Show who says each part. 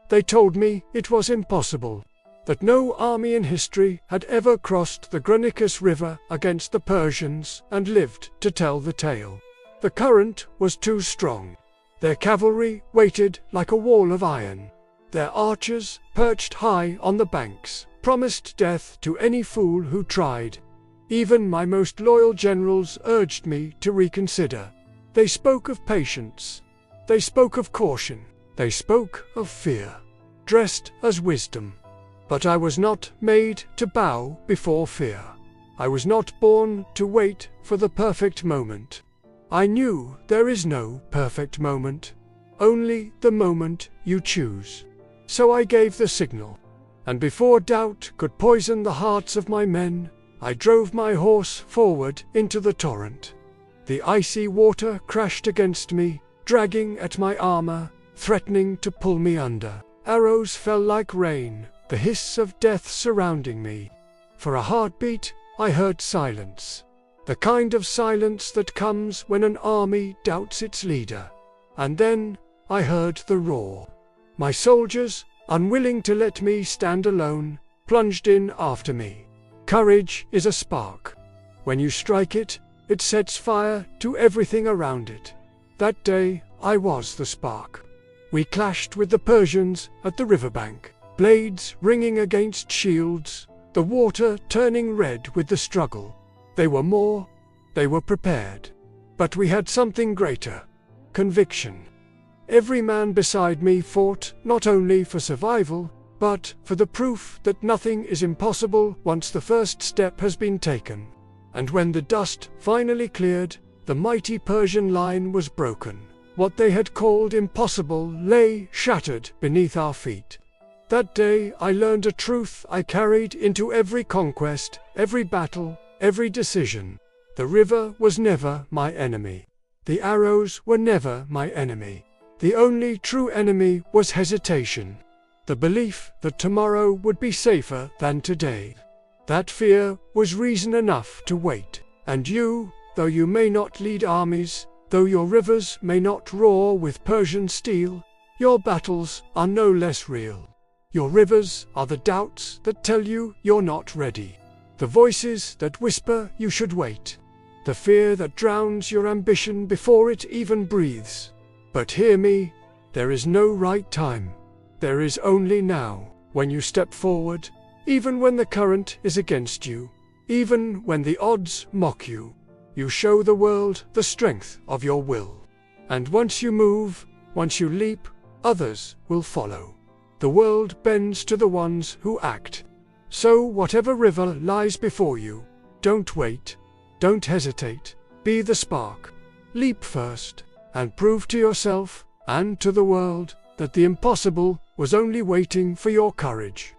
Speaker 1: They told me it was impossible, that no army in history had ever crossed the Granicus River against the Persians and lived to tell the tale. The current was too strong. Their cavalry waited like a wall of iron. Their archers, perched high on the banks, promised death to any fool who tried. Even my most loyal generals urged me to reconsider. They spoke of patience. They spoke of caution. They spoke of fear, dressed as wisdom. But I was not made to bow before fear. I was not born to wait for the perfect moment. I knew there is no perfect moment, only the moment you choose. So I gave the signal, and before doubt could poison the hearts of my men, I drove my horse forward into the torrent. The icy water crashed against me, dragging at my armor, threatening to pull me under. Arrows fell like rain, the hiss of death surrounding me. For a heartbeat, I heard silence. The kind of silence that comes when an army doubts its leader. And then I heard the roar. My soldiers, unwilling to let me stand alone, plunged in after me. Courage is a spark. When you strike it, it sets fire to everything around it. That day, I was the spark. We clashed with the Persians at the riverbank, blades ringing against shields, the water turning red with the struggle. They were prepared. But we had something greater: conviction. Every man beside me fought not only for survival, but for the proof that nothing is impossible once the first step has been taken. And when the dust finally cleared, the mighty Persian line was broken. What they had called impossible lay shattered beneath our feet. That day I learned a truth I carried into every conquest, every battle, every decision. The river was never my enemy. The arrows were never my enemy. The only true enemy was hesitation. The belief that tomorrow would be safer than today. That fear was reason enough to wait. And you, though you may not lead armies, though your rivers may not roar with Persian steel, your battles are no less real. Your rivers are the doubts that tell you you're not ready. The voices that whisper you should wait. The fear that drowns your ambition before it even breathes. But hear me, there is no right time. There is only now, when you step forward, even when the current is against you, even when the odds mock you. You show the world the strength of your will. And once you move, once you leap, others will follow. The world bends to the ones who act. So whatever river lies before you, don't wait, don't hesitate, be the spark. Leap first, and prove to yourself, and to the world, that the impossible was only waiting for your courage.